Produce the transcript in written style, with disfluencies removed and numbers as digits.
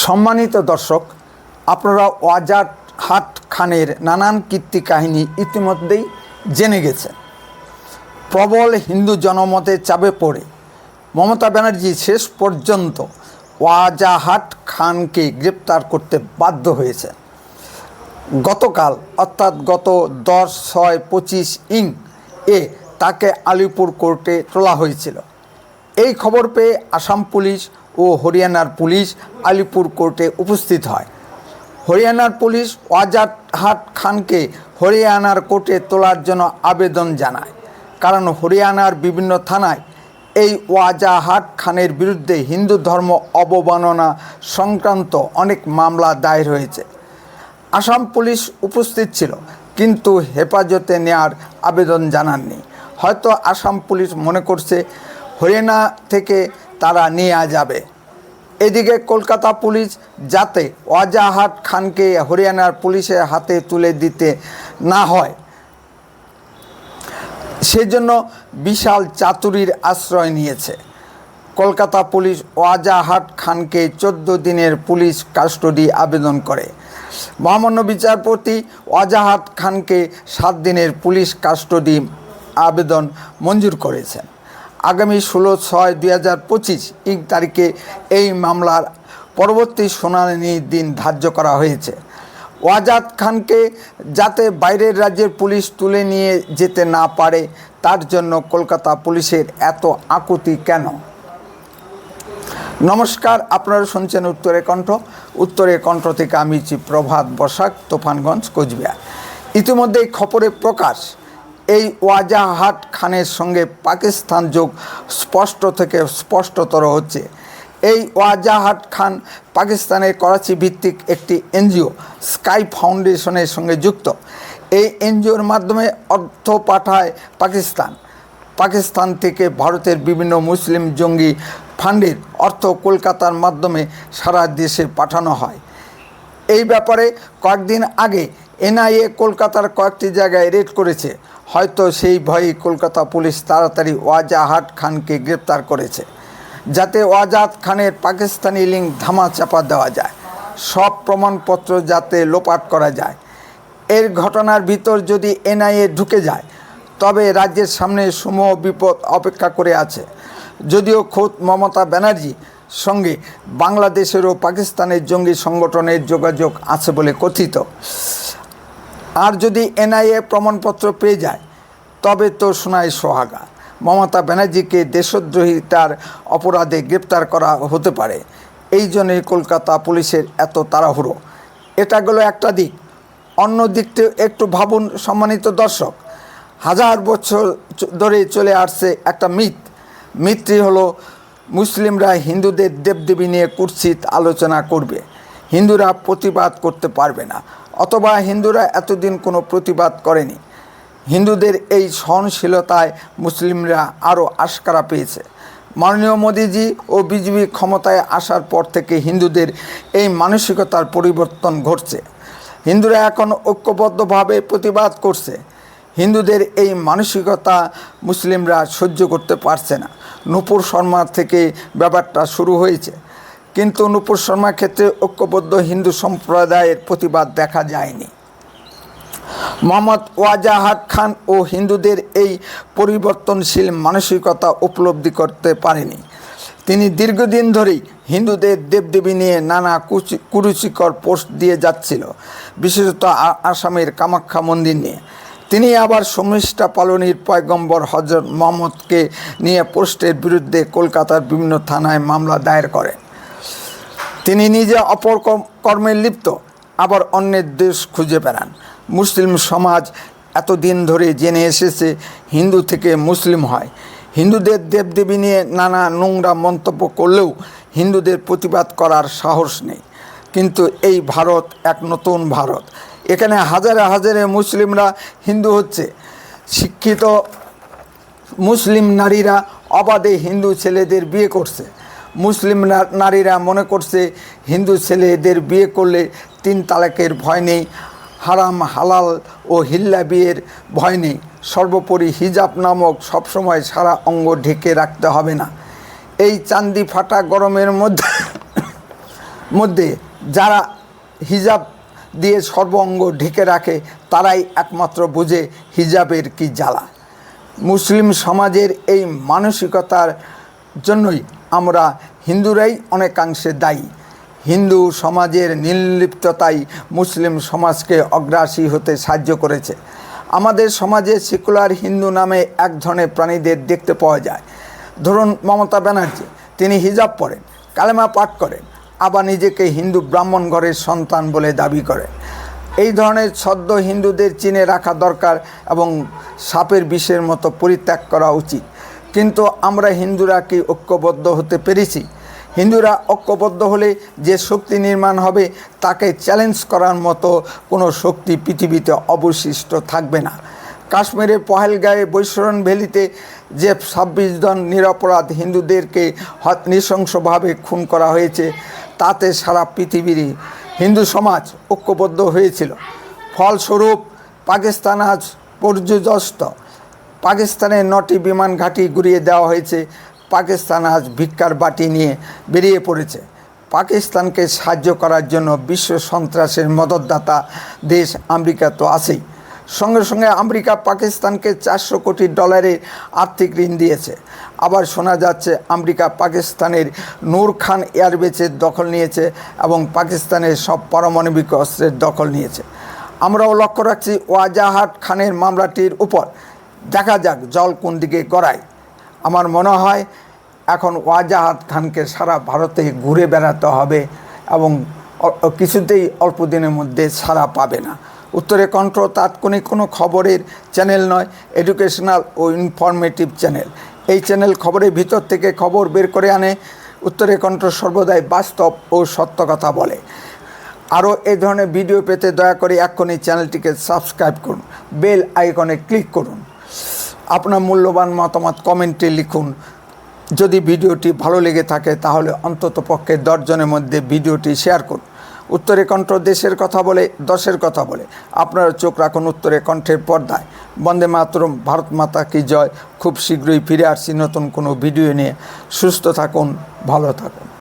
সম্মানিত দর্শক, আপনারা ওয়াজাহাট খানের নানান কীর্তি কাহিনী ইতিমধ্যেই জেনে গেছেন। প্রবল হিন্দু জনমতের চাপে পড়ে মমতা ব্যানার্জি শেষ পর্যন্ত ওয়াজাহাট খানকে গ্রেপ্তার করতে বাধ্য হয়েছেন। গতকাল অর্থাৎ গত 10/6/25 তাকে আলিপুর কোর্টে তোলা হয়েছিল। এই খবর পেয়ে আসাম পুলিশ ও হরিয়ানার পুলিশ আলিপুর কোর্টে উপস্থিত হয়। হরিয়ানার পুলিশ ওয়াজাহাট খানকে হরিয়ানার কোর্টে তোলার জন্য আবেদন জানায়, কারণ হরিয়ানার বিভিন্ন থানায় এই ওয়াজাহাট খানের বিরুদ্ধে হিন্দু ধর্ম অবমাননা সংক্রান্ত অনেক মামলা দায়ের হয়েছে। আসাম পুলিশ উপস্থিত ছিল, কিন্তু হেফাজতে নেয়ার আবেদন জানাননি। হয়তো আসাম পুলিশ মনে করছে হরিয়ানা থেকে তারা নিয়ে যাবে। এদিকে কলকাতা পুলিশ যাতে ওয়াজাহাট খানকে হরিয়ানার পুলিশের হাতে তুলে দিতে না হয়, সেজন্য বিশাল চাতুরির আশ্রয় নিয়েছে। কলকাতা পুলিশ ওয়াজাহাট খানকে 14 দিনের পুলিশ কাস্টডি আবেদন করে। মহামান্য বিচারপতি ওয়াজাহাট খানকে 7 দিনের পুলিশ কাস্টডি আবেদন মঞ্জুর করেছেন। আগামী 16/6/2025 তারিখে এই মামলার পরবর্তী শুনানির দিন ধার্য করা হয়েছে। ওয়াজাহাট খানকে যাতে বাইরের রাজ্যের পুলিশ তুলে নিয়ে যেতে না পারে, তার জন্য কলকাতা পুলিশের এত আকুতি কেন? নমস্কার, আপনারা শুনছেন উত্তরের কণ্ঠ। উত্তরের কণ্ঠ থেকে আমি প্রভাত বসাক, তুফানগঞ্জ, কোচবিহার। ইতিমধ্যেই খবরে প্রকাশ, এই ওয়াজাহাট খানের সঙ্গে পাকিস্তান যোগ স্পষ্ট থেকে স্পষ্টতর হচ্ছে। এই ওয়াজাহাট খান পাকিস্তানের করাচি ভিত্তিক একটি এনজিও স্কাই ফাউন্ডেশনের সঙ্গে যুক্ত। এই এনজিওর মাধ্যমে অর্থ পাঠায় পাকিস্তান থেকে ভারতের বিভিন্ন মুসলিম জঙ্গি ফান্ডের অর্থ কলকাতার মাধ্যমে সারা দেশে পাঠানো হয়। এই ব্যাপারে কয়েকদিন আগে এনআইএ কলকাতার কয়েকটি জায়গায় রেড করেছে। হয়তো সেই ভয়েই কলকাতা পুলিশ তাড়াতাড়ি ওয়াজাহাট খানকে গ্রেপ্তার করেছে, যাতে ওয়াজাহাট খানের পাকিস্তানি লিঙ্ক ধামাচাপা দেওয়া যায়, সব প্রমাণপত্র যাতে লোপাট করা যায়। এর ঘটনার ভিতর যদি এনআইএ ঢুকে যায়, তবে রাজ্যের সামনে সমূহ বিপদ অপেক্ষা করে আছে। যদিও খোদ মমতা ব্যানার্জির সঙ্গে বাংলাদেশের ও পাকিস্তানের জঙ্গি সংগঠনের যোগাযোগ আছে বলে কথিত। আর যদি এনআইএ প্রমাণপত্র পেয়ে যায়, তবে তো সোনায় সোহাগা। মমতা ব্যানার্জিকে দেশদ্রোহিতার অপরাধে গ্রেপ্তার করা হতে পারে। এই জন্যই কলকাতা পুলিশের এত তাড়াহুড়ো। এটা গেল একটা দিক। অন্য দিকটিও একটু ভাবুন সম্মানিত দর্শক। হাজার বছর ধরে চলে আসছে একটা মিথটি হলো মুসলিমরা হিন্দুদের দেবদেবী নিয়ে কুৎসিত আলোচনা করবে, হিন্দুরা প্রতিবাদ করতে পারবে না, অথবা হিন্দুরা এতদিন কোনো প্রতিবাদ করেনি। হিন্দুদের এই সহনশীলতায় মুসলিমরা আরও আশকারা পেয়েছে। মাননীয় মোদিজি ও বিজেপি ক্ষমতায় আসার পর থেকে হিন্দুদের এই মানসিকতার পরিবর্তন ঘটছে। হিন্দুরা এখন ঐক্যবদ্ধভাবে প্রতিবাদ করছে। হিন্দুদের এই মানসিকতা মুসলিমরা সহ্য করতে পারছে না। নূপুর শর্মার থেকে ব্যাপারটা শুরু হয়েছে, কিন্তু নূপুর শর্মার ক্ষেত্রে ঐক্যবদ্ধ হিন্দু সম্প্রদায়ের প্রতিবাদ দেখা যায়নি। মোহাম্মদ ওয়াজাহাট খান ও হিন্দুদের এই পরিবর্তনশীল মানসিকতা উপলব্ধি করতে পারেনি। তিনি দীর্ঘদিন ধরেই হিন্দুদের দেবদেবী নিয়ে নানা কুরুচিকর পোস্ট দিয়ে যাচ্ছিল, বিশেষত আসামের কামাখ্যা মন্দির নিয়ে। তিনি আবার শর্মিষ্ঠা পালনির পয়গম্বর হজরত মোহাম্মদকে নিয়ে পোস্টের বিরুদ্ধে কলকাতার বিভিন্ন থানায় মামলা দায়ের করেন। তিনি নিজে অপর কর্মে লিপ্ত, আবার অন্যের দেশ খুঁজে বেড়ান। মুসলিম সমাজ এতদিন ধরে জেনে এসেছে হিন্দু থেকে মুসলিম হয়। হিন্দুদের দেবদেবী নিয়ে নানা নোংরা মন্তব্য করলেও হিন্দুদের প্রতিবাদ করার সাহস নেই। কিন্তু এই ভারত এক নতুন ভারত। এখানে হাজারে হাজারে মুসলিমরা হিন্দু হচ্ছে। শিক্ষিত মুসলিম নারীরা অবাধে হিন্দু ছেলেদের বিয়ে করছে। মুসলিম নারীরা মনে করছে হিন্দু ছেলেদের বিয়ে করলে 3 তালাকের ভয় নেই, হারাম হালাল ও হিল্লা বিয়ের ভয় নেই, সর্বোপরি হিজাব নামক সবসময় সারা অঙ্গ ঢেকে রাখতে হবে না। এই চান্দি ফাটা গরমের মধ্যে যারা হিজাব দিয়ে সর্বাঙ্গ ঢেকে রাখে তারাই একমাত্র বোঝে হিজাবের কি জ্বালা। মুসলিম সমাজের এই মানসিকতার জন্যই আমরা হিন্দুরাই অনেকাংশে দায়ী। হিন্দু সমাজের নির্লিপ্ততাই মুসলিম সমাজকে অগ্রাসী হতে সাহায্য করেছে। আমাদের সমাজে সেকুলার হিন্দু নামে এক ধরনের প্রাণীদের দেখতে পাওয়া যায়। ধরুন মমতা ব্যানার্জি, তিনি হিজাব পরেন, কালেমা পাঠ করেন, আবার নিজেকে হিন্দু ব্রাহ্মণ ঘরের সন্তান বলে দাবি করেন। এই ধরনের ছদ্ম হিন্দুদের চিনে রাখা দরকার এবং সাপের বিষের মতো পরিত্যাগ করা উচিত। কিন্তু আমরা হিন্দুরা কি ঐক্যবদ্ধ হতে পেরেছি? হিন্দুরা ঐক্যবদ্ধ হলে যে শক্তি নির্মাণ হবে তাকে চ্যালেঞ্জ করার মতো কোনো শক্তি পৃথিবীতে অবশিষ্ট থাকবে না। কাশ্মীরের পহেলগাঁয়ে বৈশরণ ভ্যালিতে যে 26 জন নিরপরাধ হিন্দুদেরকে নৃশংসভাবে খুন করা হয়েছে, তাতে সারা পৃথিবীর হিন্দু সমাজ ঐক্যবদ্ধ হয়েছিল। ফলস্বরূপ পাকিস্তান আজ পর্যুদস্ত। পাকিস্তানের 9টি বিমান ঘাঁটি গুঁড়িয়ে দেওয়া হয়েছে। পাকিস্তান আজ ভিক্ষার বাটি নিয়ে বেরিয়ে পড়েছে। পাকিস্তানকে সাহায্য করার জন্য বিশ্ব সন্ত্রাসের মদতদাতা দেশ আমেরিকা তো আছেই। সঙ্গে সঙ্গে আমেরিকা পাকিস্তানকে $400 কোটি আর্থিক ঋণ দিয়েছে। আবার শোনা যাচ্ছে আমেরিকা পাকিস্তানের নূর খান এয়ারবেসের দখল নিয়েছে এবং পাকিস্তানের সব পারমাণবিক অস্ত্রের দখল নিয়েছে। আমরাও লক্ষ্য রাখছি ওয়াজাহাট খানের মামলাটির উপর। দেখা যাক জল কোন দিকে গড়ায়। আমার মনে হয় এখন ওয়াজাহাট খানকে সারা ভারতে ঘুরে বেড়াতে হবে এবং কিছুতেই অল্প দিনের মধ্যে ছাড়া পাবে না। উত্তরে কণ্ঠ তাৎক্ষণিক কোনো খবরের চ্যানেল নয়, এডুকেশনাল ও ইনফরমেটিভ চ্যানেল। এই চ্যানেল খবরের ভিতর থেকে খবর বের করে আনে। উত্তরে কণ্ঠ সর্বদাই বাস্তব ও সত্য কথা বলে। আরও এই ধরনের ভিডিও পেতে দয়া করে এক্ষুনি চ্যানেলটিকে সাবস্ক্রাইব করুন, বেল আইকনে ক্লিক করুন, আপনার মূল্যবান মতামত কমেন্টে লিখুন। যদি ভিডিওটি ভালো লেগে থাকে তাহলে অন্ততপক্ষে 10 জনের মধ্যে ভিডিওটি শেয়ার করুন। উত্তরে কণ্ঠ দেশের কথা বলে, দশের কথা বলে। আপনারা চোখ রাখুন উত্তরে কণ্ঠের পর্দায়। বন্দে মাতরম, ভারত মাতা কি জয়। খুব শীঘ্রই ফিরে আসছি নতুন কোনো ভিডিও নিয়ে। সুস্থ থাকুন, ভালো থাকুন।